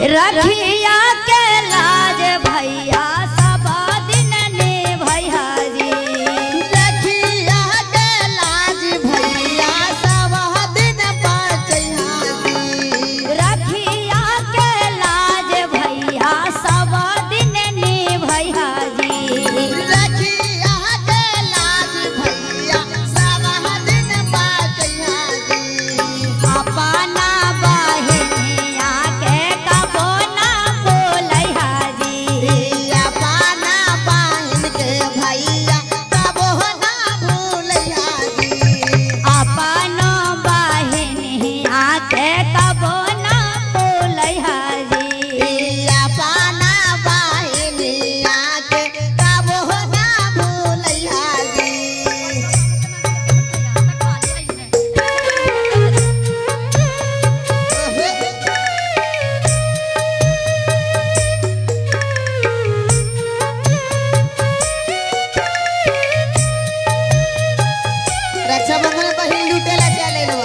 रखिया के लाज भैया सब दिन निभैया जी। रखिया के लाज भैया सब दिन बचैया जी। रखिया के लाज भैया सब दिन निभैया जी। रखिया के लाज भैया सब दिन बचैया जी। अपना बहिनिया के कबो ना बोलैया जी। अपना बहिन के भैया कबो ना भूलैया जी। अपनो बहिनिया के कबो ना बोलैया जी। अपना बहिनिया के कबो ना भूलैया जी। रक्षाबंधन में बहिन लुटेला चले लो।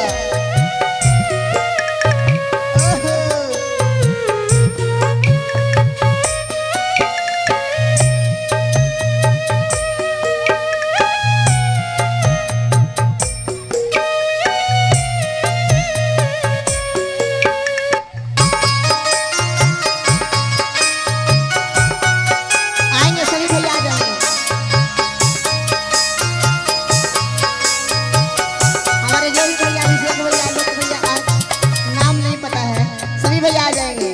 आएंगे सभी भैया आ जाएंगे। हमारे जो भी भैया अभिषेक भैया लोक भैया नाम नहीं पता है, सभी भैया आ जाएंगे।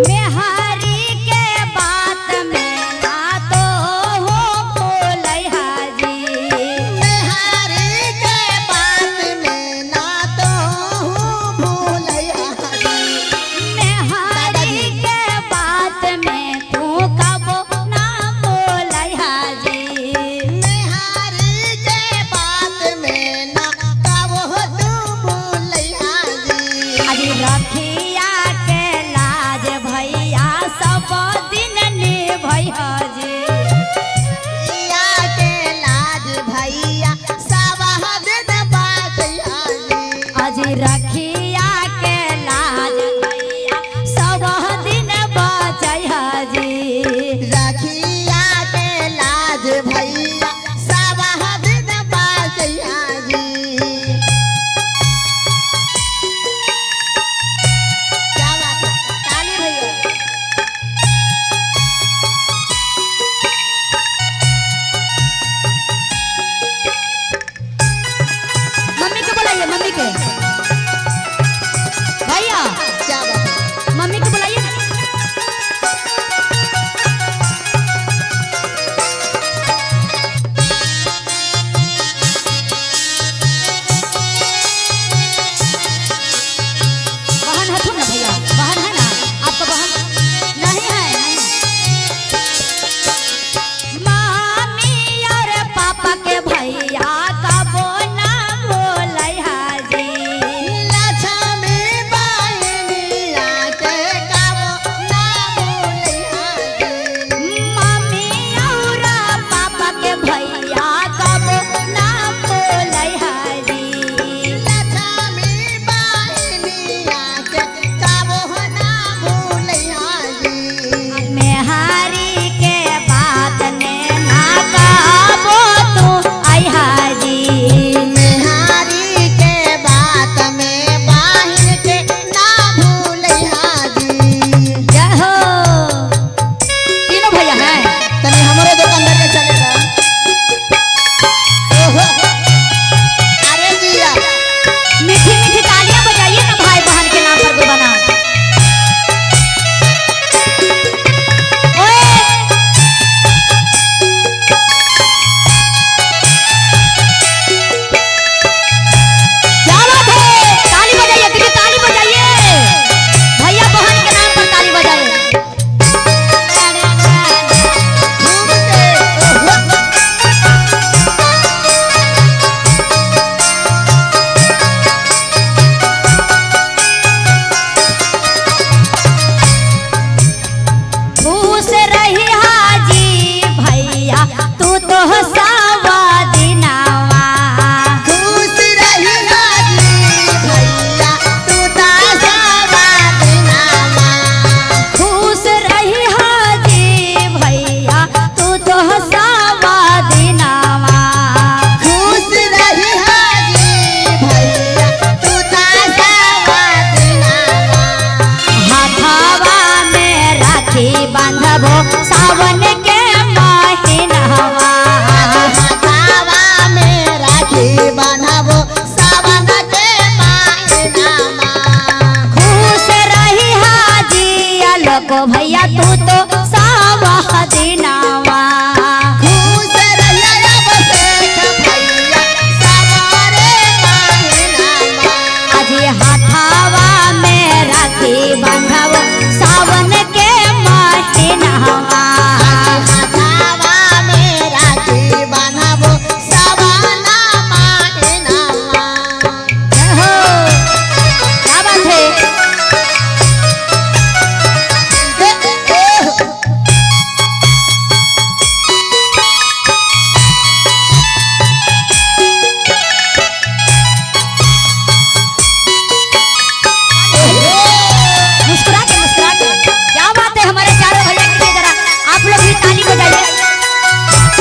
मेहरी के बात में ना तो हो बोलैया जी। मेहरी के बात में ना तो हूँ भूलैया जी। मेहरी के बात में तू कबो ना बोलैया जी। मेहरी के बात में ना कबो तू भूलैया जी। अजी रखिया के लाज भैया सब दिन निभैया जी। या के लाज भैया सब दिन बचैया जी। अजी रखिया के लाज भैया सब दिन बचैया जी। रखिया के लाज भैया सब दिन बचैया जी। क्या बात है ताली भैया। को भैया तू तो सावा दिनावा खुश रहिया अब शेख भैया सवारे महीनावा अजी हाथावा में राखी बंधव सावन के महीनावा हाथावा में राखी बांधबो सावन महीनावा हो क्या बात है मुस्कुरा के क्या बात है हमारे चारों भैया के लिए जरा आप लोग भी ताली बजाइए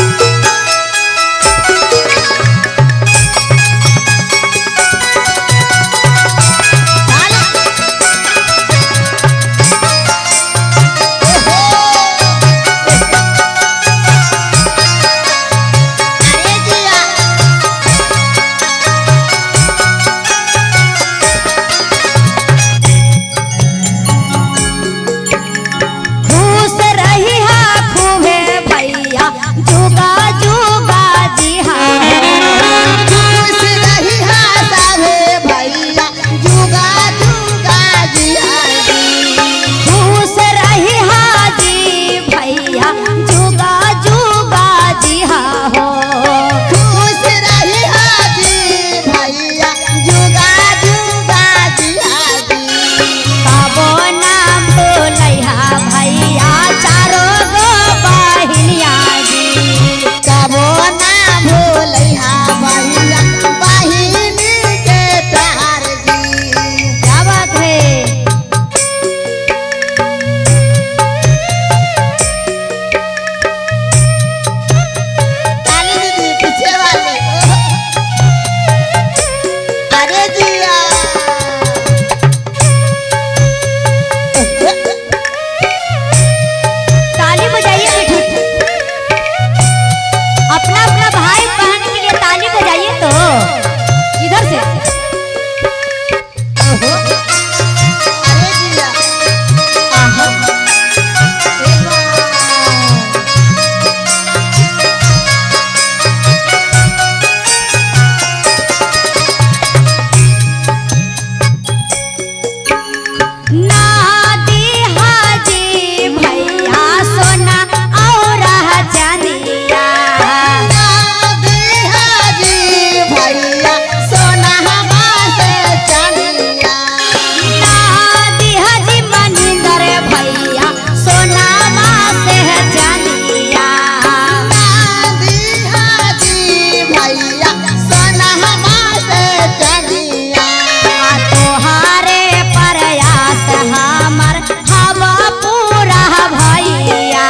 अरे जिया खुश रही हा खूबे भैया जुगा जुगा जी हाँ खुश रही हा सावे भैया जुगा जुगा जिया खुश रही हा जी भैया जुगा जुगा जी हाँ हो खुश रही हा जी भैया जुगा जुगा जिया बाबो नाम बोलैहा भैया चारो गो बहिनिया जी कबो ना भूलैहा भैया बहिनी के प्यार जी क्या बात है ताली दीदी पीछे वाले अरे जिया ताली बजाइए बेटी अपना अपना भाई बहन के लिए ताली बजाइए तो इधर से ओहो अरे जिया आहा एक बार ना दी हाजी भैया सोना और चांदिया हाजी भैया सोना से चांदिया ना दी हाजी मनिंदर भैया सोना से चांदिया हाजी भैया सोना से चांदिया तोहारे प्रयास हमर हवा पूरा भैया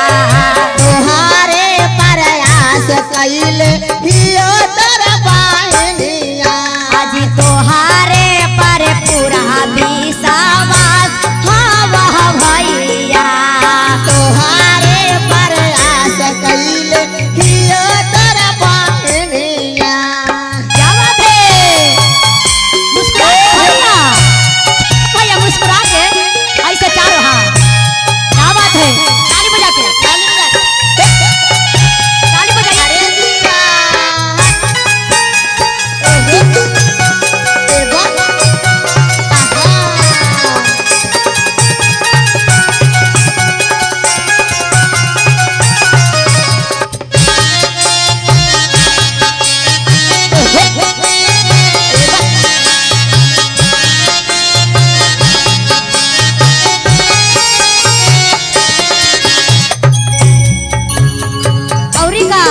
तुहारे प्रयास कैले हियो तर बहनिया आज तोहारे पर पूरा विश्वास हवा भैया तुहारे प्रयास कैले हियो तर बहनिया क्या बात है मुस्कुरा के भैया भैया मुस्कुरा के ऐसे चारों हाथ क्या बात है ताली बजा के ताली बजाइए अरे जिया ओहो एगो औरी का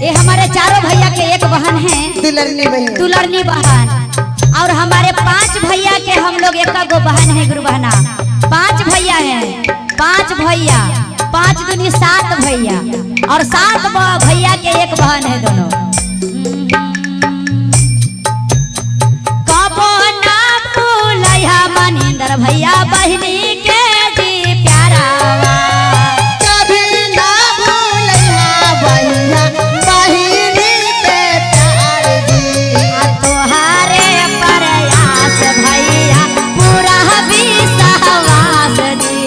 ये हमारे चारों भैया के एक बहन है दुलरनी बहन दुलरनी बहन और हमारे 5 भैया के हम लोग एक गो बहन है गुरु बहना 5 भैया हैं 5 भैया 5 दूनी 7 भैया और 7 भैया के एक बहन है दोनों कबो ना भूलैहा मनिंदर भैया बहिनी के जी प्यारावा कभी ना भूलैहा भैया बहिनी के प्यार जी तोहारे प्रयास भैया पूरा विश्वास जी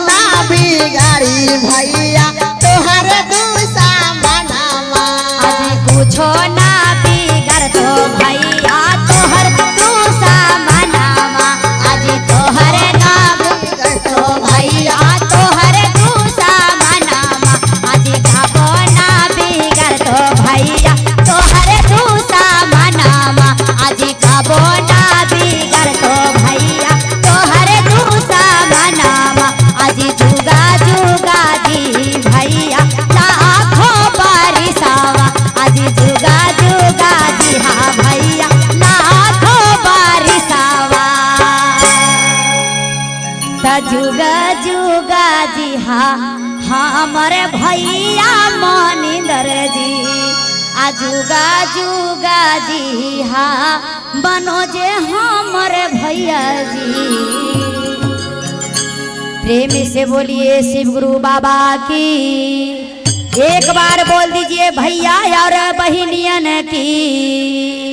ना बिगाड़ी भैया तोहर दूसा मनावा आज कुछो ना बिगड़ तो भैया तोहर दूसा मनावा आज तोहर ना बिगड़ तो भैया तोहर दूसा मनावा आज गाबो ना बिगड़ तो भैया तोहर दूसा मनावा आज गाबो ना बिगड़ तो भैया तोहर दूसा मनावा आज जुगा जुगा जी भैया लाखों बारिशावा आज जुगा जुगा जी हाँ भैया लाखों बारिशावा त जुगा जुगा जी हाँ हमरे भैया मनिंदर जी आ जुगा जुगा जी हाँ मनोज हमरे भैया जी। प्रेम से बोलिए शिव गुरु बाबा की एक बार बोल दीजिए भैया और बहिनियन की।